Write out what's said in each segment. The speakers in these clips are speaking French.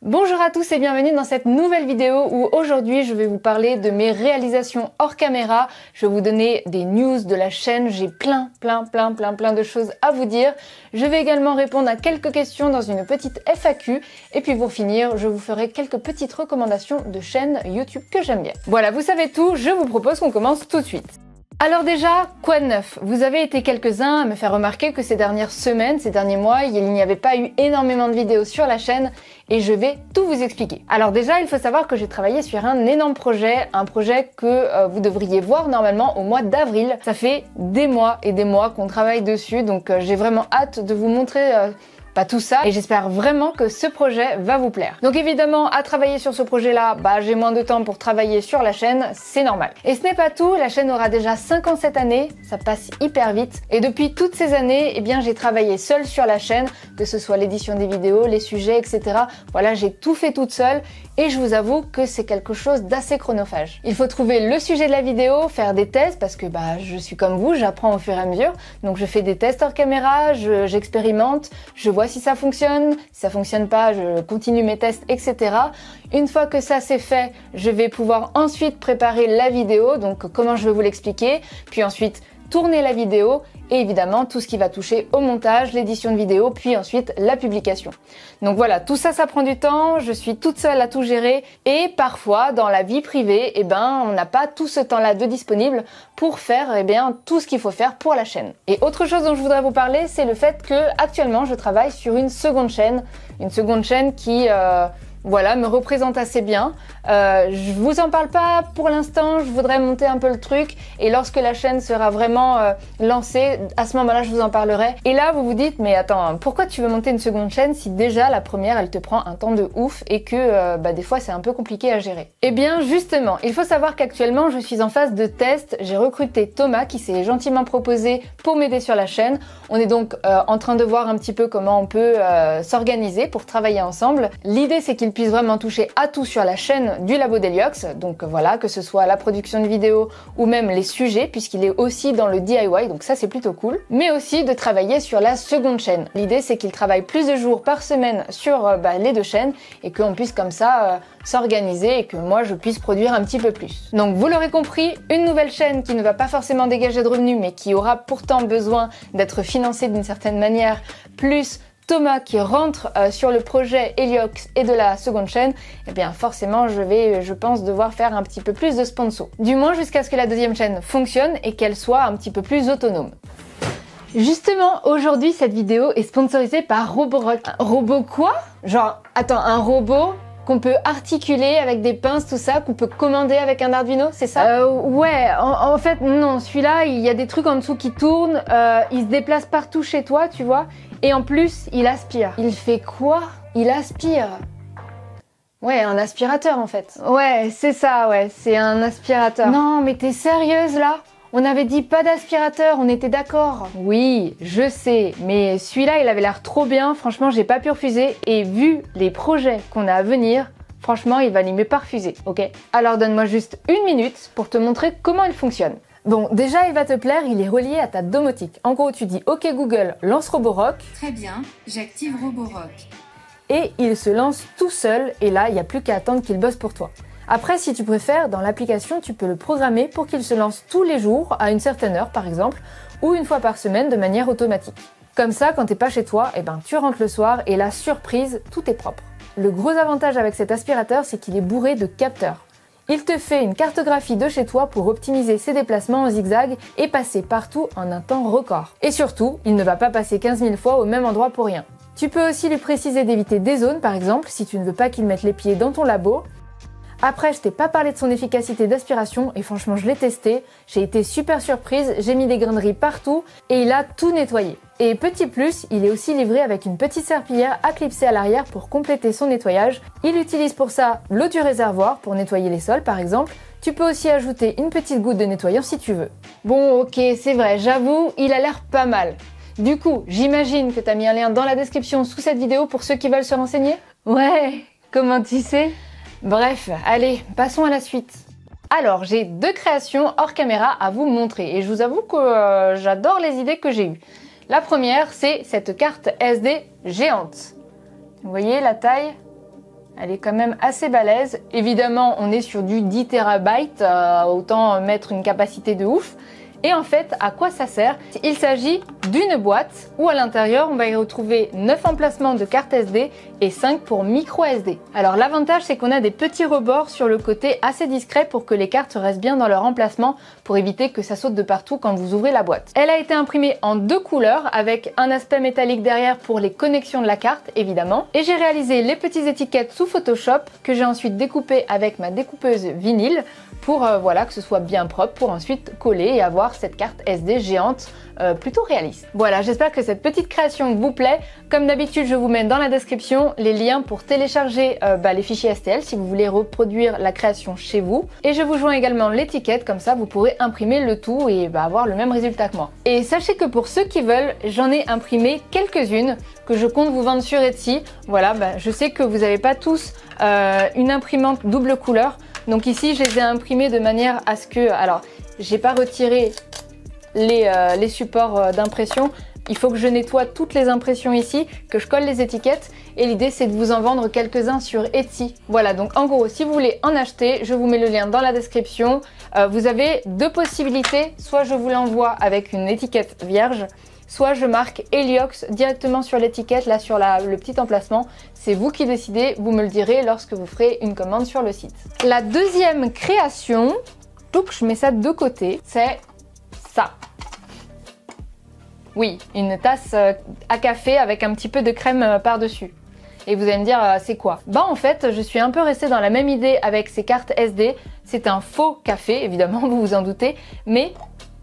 Bonjour à tous et bienvenue dans cette nouvelle vidéo où aujourd'hui je vais vous parler de mes réalisations hors caméra. Je vais vous donner des news de la chaîne, j'ai plein de choses à vous dire. Je vais également répondre à quelques questions dans une petite FAQ et puis pour finir je vous ferai quelques petites recommandations de chaînes YouTube que j'aime bien. Voilà, vous savez tout, je vous propose qu'on commence tout de suite. Alors déjà, quoi de neuf? Vous avez été quelques-uns à me faire remarquer que ces dernières semaines, ces derniers mois, il n'y avait pas eu énormément de vidéos sur la chaîne et je vais tout vous expliquer. Alors déjà, il faut savoir que j'ai travaillé sur un énorme projet, un projet que vous devriez voir normalement au mois d'avril. Ça fait des mois et des mois qu'on travaille dessus, donc j'ai vraiment hâte de vous montrer pas tout ça et j'espère vraiment que ce projet va vous plaire. Donc évidemment, à travailler sur ce projet-là, j'ai moins de temps pour travailler sur la chaîne, c'est normal. Et ce n'est pas tout, la chaîne aura déjà 5 ans cette année, ça passe hyper vite. Et depuis toutes ces années, eh bien j'ai travaillé seule sur la chaîne, que ce soit l'édition des vidéos, les sujets, etc. Voilà, j'ai tout fait toute seule et je vous avoue que c'est quelque chose d'assez chronophage. Il faut trouver le sujet de la vidéo, faire des tests parce que je suis comme vous, j'apprends au fur et à mesure. Donc je fais des tests hors caméra, j'expérimente, je vois si ça fonctionne pas, je continue mes tests, etc. Une fois que ça c'est fait, je vais pouvoir ensuite préparer la vidéo, donc comment je vais vous l'expliquer, puis ensuite tourner la vidéo et évidemment tout ce qui va toucher au montage, l'édition de vidéo, puis ensuite la publication. Donc voilà, tout ça, ça prend du temps, je suis toute seule à tout gérer et parfois dans la vie privée, on n'a pas tout ce temps-là de disponible pour faire tout ce qu'il faut faire pour la chaîne. Et autre chose dont je voudrais vous parler, c'est le fait que actuellement je travaille sur une seconde chaîne qui me représente assez bien. Je vous en parle pas pour l'instant, je voudrais monter un peu le truc et lorsque la chaîne sera vraiment lancée, à ce moment-là je vous en parlerai. Et là vous vous dites mais attends, pourquoi tu veux monter une seconde chaîne si déjà la première elle te prend un temps de ouf et que des fois c'est un peu compliqué à gérer? Eh bien justement, il faut savoir qu'actuellement je suis en phase de test, j'ai recruté Thomas qui s'est gentiment proposé pour m'aider sur la chaîne. On est donc en train de voir un petit peu comment on peut s'organiser pour travailler ensemble. L'idée c'est qu'il puisse vraiment toucher à tout sur la chaîne du Labo d'Heliox, donc voilà, que ce soit la production de vidéos ou même les sujets, puisqu'il est aussi dans le DIY, donc ça c'est plutôt cool, mais aussi de travailler sur la seconde chaîne. L'idée c'est qu'il travaille plus de jours par semaine sur les deux chaînes et qu'on puisse comme ça s'organiser et que moi je puisse produire un petit peu plus. Donc vous l'aurez compris, une nouvelle chaîne qui ne va pas forcément dégager de revenus mais qui aura pourtant besoin d'être financée d'une certaine manière, plus Thomas qui rentre sur le projet Heliox et de la seconde chaîne, forcément je pense devoir faire un petit peu plus de sponsors. Du moins jusqu'à ce que la deuxième chaîne fonctionne et qu'elle soit un petit peu plus autonome. Justement, aujourd'hui cette vidéo est sponsorisée par Roborock. Un robot quoi? Genre, attends, un robot qu'on peut articuler avec des pinces, tout ça, qu'on peut commander avec un Arduino, c'est ça? Ouais, en fait, non, celui-là, il y a des trucs en dessous qui tournent, il se déplace partout chez toi, tu vois, et en plus, il aspire. Il fait quoi? Il aspire. Ouais, un aspirateur en fait. Ouais, c'est ça, ouais, c'est un aspirateur. Non, mais t'es sérieuse là? On avait dit pas d'aspirateur, on était d'accord. Oui, je sais, mais celui-là, il avait l'air trop bien. Franchement, j'ai pas pu refuser. Et vu les projets qu'on a à venir, franchement, il va limiter pas refuser, ok? Alors donne-moi juste une minute pour te montrer comment il fonctionne. Bon, déjà, il va te plaire, il est relié à ta domotique. En gros, tu dis « Ok Google, lance Roborock ». Très bien, j'active Roborock. Et il se lance tout seul, et là, il n'y a plus qu'à attendre qu'il bosse pour toi. Après, si tu préfères, dans l'application, tu peux le programmer pour qu'il se lance tous les jours, à une certaine heure par exemple, ou une fois par semaine de manière automatique. Comme ça, quand t'es pas chez toi, tu rentres le soir et la surprise, tout est propre. Le gros avantage avec cet aspirateur, c'est qu'il est bourré de capteurs. Il te fait une cartographie de chez toi pour optimiser ses déplacements en zigzag et passer partout en un temps record. Et surtout, il ne va pas passer 15 000 fois au même endroit pour rien. Tu peux aussi lui préciser d'éviter des zones, par exemple, si tu ne veux pas qu'il mette les pieds dans ton labo. Après, je t'ai pas parlé de son efficacité d'aspiration et franchement, je l'ai testé. J'ai été super surprise, j'ai mis des graineries partout et il a tout nettoyé. Et petit plus, il est aussi livré avec une petite serpillière à clipser à l'arrière pour compléter son nettoyage. Il utilise pour ça l'eau du réservoir pour nettoyer les sols par exemple. Tu peux aussi ajouter une petite goutte de nettoyant si tu veux. Bon, ok, c'est vrai, j'avoue, il a l'air pas mal. Du coup, j'imagine que t'as mis un lien dans la description sous cette vidéo pour ceux qui veulent se renseigner? Ouais, comment tu sais? Bref, allez, passons à la suite. Alors, j'ai deux créations hors caméra à vous montrer et je vous avoue que j'adore les idées que j'ai eues. La première, c'est cette carte SD géante. Vous voyez la taille? Elle est quand même assez balèze. Évidemment, on est sur du 10 TB, autant mettre une capacité de ouf. Et en fait, à quoi ça sert? Il s'agit d'une boîte où à l'intérieur, on va y retrouver 9 emplacements de carte SD et 5 pour micro SD. Alors l'avantage, c'est qu'on a des petits rebords sur le côté assez discrets pour que les cartes restent bien dans leur emplacement pour éviter que ça saute de partout quand vous ouvrez la boîte. Elle a été imprimée en 2 couleurs avec un aspect métallique derrière pour les connexions de la carte, évidemment. Et j'ai réalisé les petites étiquettes sous Photoshop que j'ai ensuite découpées avec ma découpeuse vinyle pour voilà, que ce soit bien propre pour ensuite coller et avoir cette carte SD géante plutôt réaliste. Voilà, j'espère que cette petite création vous plaît. Comme d'habitude, je vous mets dans la description les liens pour télécharger les fichiers STL si vous voulez reproduire la création chez vous. Et je vous joins également l'étiquette, comme ça vous pourrez imprimer le tout et avoir le même résultat que moi. Et sachez que pour ceux qui veulent, j'en ai imprimé quelques-unes que je compte vous vendre sur Etsy. Voilà, je sais que vous n'avez pas tous une imprimante double couleur. Donc ici, je les ai imprimés de manière à ce que... Alors, j'ai pas retiré les supports d'impression. Il faut que je nettoie toutes les impressions ici, que je colle les étiquettes. Et l'idée, c'est de vous en vendre quelques-uns sur Etsy. Voilà, donc en gros, si vous voulez en acheter, je vous mets le lien dans la description. Vous avez 2 possibilités. Soit je vous l'envoie avec une étiquette vierge, soit je marque Heliox directement sur l'étiquette, là sur le petit emplacement. C'est vous qui décidez, vous me le direz lorsque vous ferez une commande sur le site. La deuxième création, donc je mets ça de côté, c'est ça. Oui, une tasse à café avec un petit peu de crème par-dessus. Et vous allez me dire, c'est quoi? En fait, je suis un peu restée dans la même idée avec ces cartes SD. C'est un faux café, évidemment, vous vous en doutez, mais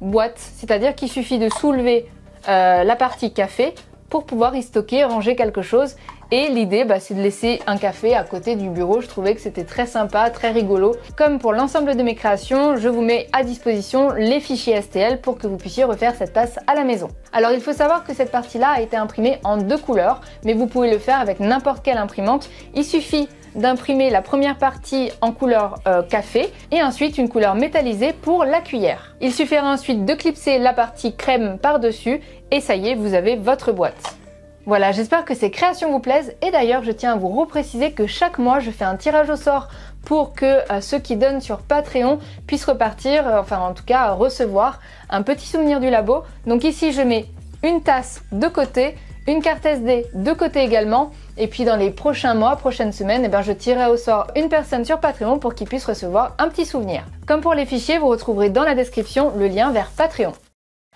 boîte. C'est-à-dire qu'il suffit de soulever la partie café pour pouvoir y stocker, ranger quelque chose. Et l'idée, c'est de laisser un café à côté du bureau. Je trouvais que c'était très sympa, très rigolo. Comme pour l'ensemble de mes créations, je vous mets à disposition les fichiers STL pour que vous puissiez refaire cette tasse à la maison. Alors il faut savoir que cette partie-là a été imprimée en 2 couleurs, mais vous pouvez le faire avec n'importe quelle imprimante. Il suffit d'imprimer la première partie en couleur café et ensuite une couleur métallisée pour la cuillère. Il suffira ensuite de clipser la partie crème par-dessus et ça y est, vous avez votre boîte. Voilà, j'espère que ces créations vous plaisent et d'ailleurs je tiens à vous repréciser que chaque mois je fais un tirage au sort pour que ceux qui donnent sur Patreon puissent repartir, enfin en tout cas recevoir un petit souvenir du labo. Donc ici je mets une tasse de côté, une carte SD de côté également et puis dans les prochains mois, prochaines semaines, je tirerai au sort une personne sur Patreon pour qu'il puisse recevoir un petit souvenir. Comme pour les fichiers, vous retrouverez dans la description le lien vers Patreon.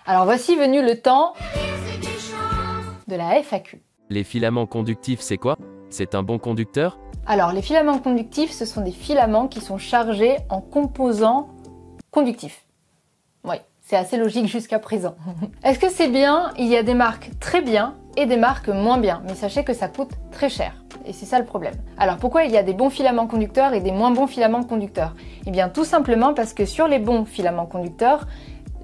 Alors voici venu le temps de la FAQ. Les filaments conductifs, c'est quoi? C'est un bon conducteur? Alors, les filaments conductifs, ce sont des filaments qui sont chargés en composants conductifs. Oui, c'est assez logique jusqu'à présent. Est-ce que c'est bien? Il y a des marques très bien et des marques moins bien, mais sachez que ça coûte très cher. Et c'est ça le problème. Alors pourquoi il y a des bons filaments conducteurs et des moins bons filaments conducteurs? Eh bien tout simplement parce que sur les bons filaments conducteurs,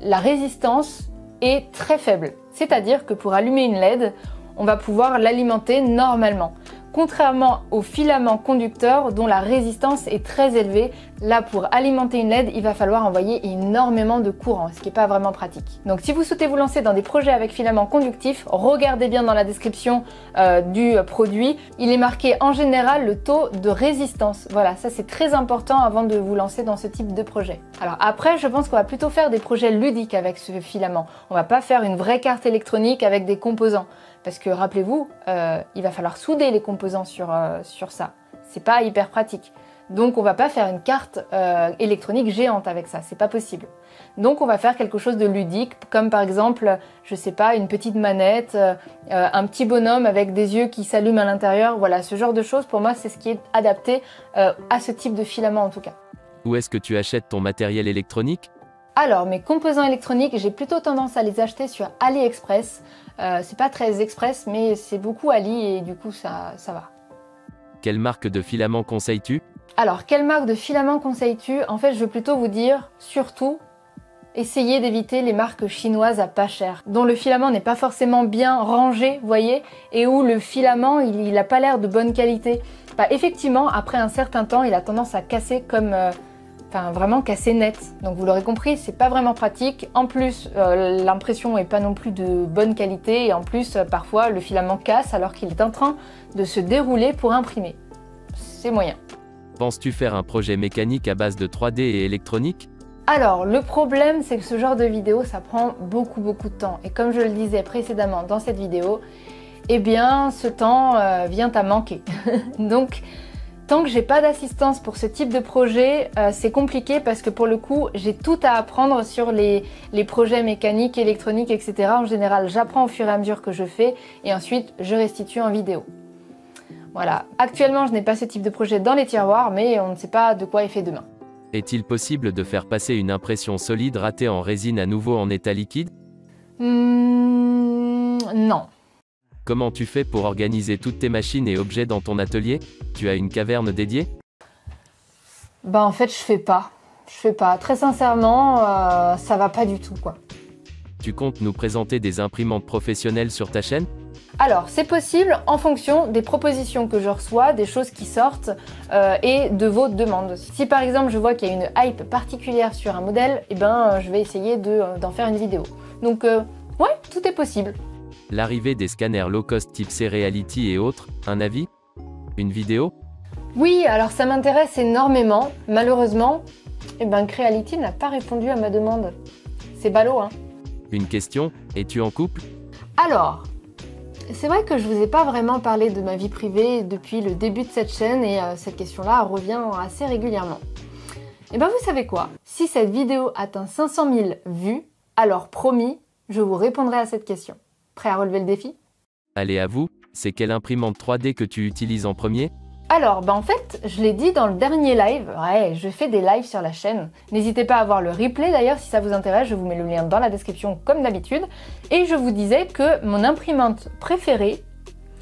la résistance est très faible. C'est-à-dire que pour allumer une LED, on va pouvoir l'alimenter normalement. Contrairement aux filaments conducteurs dont la résistance est très élevée, là pour alimenter une LED, il va falloir envoyer énormément de courant, ce qui n'est pas vraiment pratique. Donc si vous souhaitez vous lancer dans des projets avec filaments conductifs, regardez bien dans la description du produit. Il est marqué en général le taux de résistance. Voilà, ça c'est très important avant de vous lancer dans ce type de projet. Alors après, je pense qu'on va plutôt faire des projets ludiques avec ce filament. On va pas faire une vraie carte électronique avec des composants. Parce que rappelez-vous, il va falloir souder les composants sur ça. C'est pas hyper pratique. Donc on va pas faire une carte électronique géante avec ça, c'est pas possible. Donc on va faire quelque chose de ludique, comme par exemple, je sais pas, une petite manette, un petit bonhomme avec des yeux qui s'allument à l'intérieur. Voilà, ce genre de choses, pour moi, c'est ce qui est adapté à ce type de filament en tout cas. Où est-ce que tu achètes ton matériel électronique? Alors, mes composants électroniques, j'ai plutôt tendance à les acheter sur AliExpress. C'est pas très express, mais c'est beaucoup Ali et du coup, ça va. Quelle marque de filament conseilles-tu? Alors, quelle marque de filament conseilles-tu? En fait, je veux plutôt vous dire, surtout, essayez d'éviter les marques chinoises à pas cher, dont le filament n'est pas forcément bien rangé, vous voyez, et où le filament, il a pas l'air de bonne qualité. Effectivement, après un certain temps, il a tendance à casser comme... vraiment cassé net. Donc vous l'aurez compris, c'est pas vraiment pratique. En plus, l'impression est pas non plus de bonne qualité et en plus, parfois, le filament casse alors qu'il est en train de se dérouler pour imprimer. c'est moyen. Penses-tu faire un projet mécanique à base de 3D et électronique? Alors, le problème, c'est que ce genre de vidéo, ça prend beaucoup de temps. Et comme je le disais précédemment dans cette vidéo, eh bien, ce temps vient à manquer. Donc, tant que j'ai pas d'assistance pour ce type de projet, c'est compliqué parce que pour le coup, j'ai tout à apprendre sur les projets mécaniques, électroniques, etc. En général, j'apprends au fur et à mesure que je fais et ensuite, je restitue en vidéo. Voilà. Actuellement, je n'ai pas ce type de projet dans les tiroirs, mais on ne sait pas de quoi est fait demain. Est-il possible de faire passer une impression solide ratée en résine à nouveau en état liquide? Non. Comment tu fais pour organiser toutes tes machines et objets dans ton atelier? Tu as une caverne dédiée? Bah en fait, je fais pas. Très sincèrement, ça va pas du tout, quoi. Tu comptes nous présenter des imprimantes professionnelles sur ta chaîne? Alors, c'est possible en fonction des propositions que je reçois, des choses qui sortent et de vos demandes. Si par exemple je vois qu'il y a une hype particulière sur un modèle, eh ben, je vais essayer d'en faire une vidéo. Donc ouais, tout est possible. L'arrivée des scanners low-cost type C-Reality et autres, un avis? Une vidéo? Oui, alors ça m'intéresse énormément. Malheureusement, eh ben, Creality n'a pas répondu à ma demande. C'est ballot, hein. Une question, es-tu en couple? Alors, c'est vrai que je vous ai pas vraiment parlé de ma vie privée depuis le début de cette chaîne et cette question-là revient assez régulièrement. Et ben vous savez quoi? Si cette vidéo atteint 500 000 vues, alors promis, je vous répondrai à cette question. Prêt à relever le défi? Allez à vous, c'est quelle imprimante 3D que tu utilises en premier? Alors, en fait, je l'ai dit dans le dernier live, ouais, je fais des lives sur la chaîne. N'hésitez pas à voir le replay d'ailleurs si ça vous intéresse, je vous mets le lien dans la description comme d'habitude. Et je vous disais que mon imprimante préférée,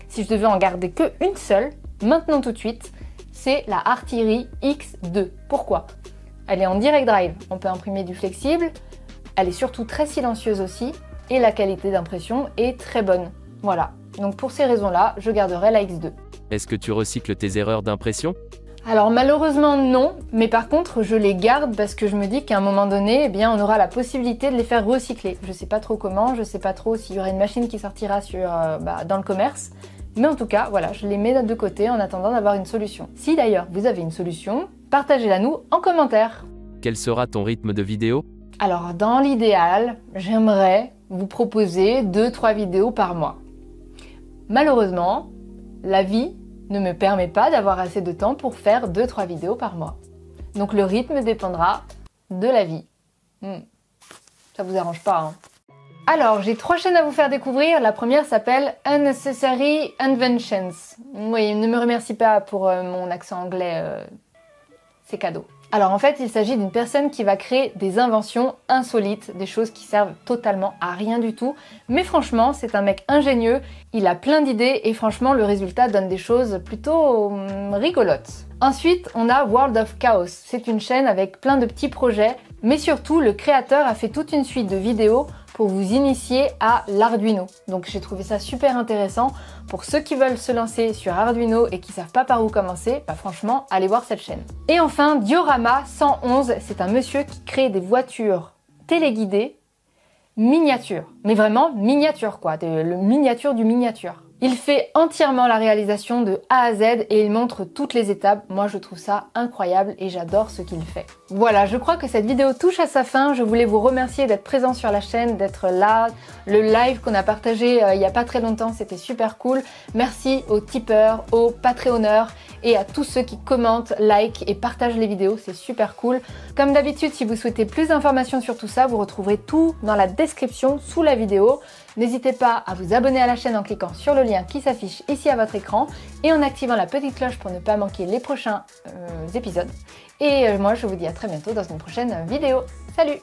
si je devais en garder qu'une seule, maintenant tout de suite, c'est la Artillery X2. Pourquoi? Elle est en direct drive, on peut imprimer du flexible, elle est surtout très silencieuse aussi, et la qualité d'impression est très bonne. Voilà, donc pour ces raisons-là, je garderai la X2. Est-ce que tu recycles tes erreurs d'impression? Alors malheureusement non, mais par contre je les garde parce que je me dis qu'à un moment donné, eh bien, on aura la possibilité de les faire recycler. Je sais pas trop comment, je sais pas trop s'il y aura une machine qui sortira dans le commerce, mais en tout cas, voilà, je les mets de côté en attendant d'avoir une solution. Si d'ailleurs vous avez une solution, partagez-la nous en commentaire. Quel sera ton rythme de vidéo? Alors dans l'idéal, j'aimerais vous proposer 2-3 vidéos par mois. Malheureusement, la vie ne me permet pas d'avoir assez de temps pour faire 2-3 vidéos par mois. Donc le rythme dépendra de la vie. Ça vous arrange pas, hein? Alors, j'ai 3 chaînes à vous faire découvrir. La première s'appelle Unnecessary Inventions. Oui, ne me remercie pas pour mon accent anglais, c'est cadeau. Alors en fait, il s'agit d'une personne qui va créer des inventions insolites, des choses qui servent totalement à rien du tout. Mais franchement, c'est un mec ingénieux, il a plein d'idées et franchement, le résultat donne des choses plutôt rigolotes. Ensuite, on a World of Chaos. C'est une chaîne avec plein de petits projets, mais surtout, le créateur a fait toute une suite de vidéos pour vous initier à l'Arduino. Donc j'ai trouvé ça super intéressant. Pour ceux qui veulent se lancer sur Arduino et qui savent pas par où commencer, bah franchement, allez voir cette chaîne. Et enfin, Diorama 111, c'est un monsieur qui crée des voitures téléguidées miniatures. Mais vraiment miniatures quoi, le miniature du miniature. Il fait entièrement la réalisation de A à Z et il montre toutes les étapes. Moi, je trouve ça incroyable et j'adore ce qu'il fait. Voilà, je crois que cette vidéo touche à sa fin. Je voulais vous remercier d'être présent sur la chaîne, d'être là. Le live qu'on a partagé il n'y a pas très longtemps, c'était super cool. Merci aux tipeurs, aux patreonneurs et à tous ceux qui commentent, like et partagent les vidéos. C'est super cool. Comme d'habitude, si vous souhaitez plus d'informations sur tout ça, vous retrouverez tout dans la description sous la vidéo. N'hésitez pas à vous abonner à la chaîne en cliquant sur le lien qui s'affiche ici à votre écran et en activant la petite cloche pour ne pas manquer les prochains épisodes. Et moi, je vous dis à très bientôt dans une prochaine vidéo. Salut!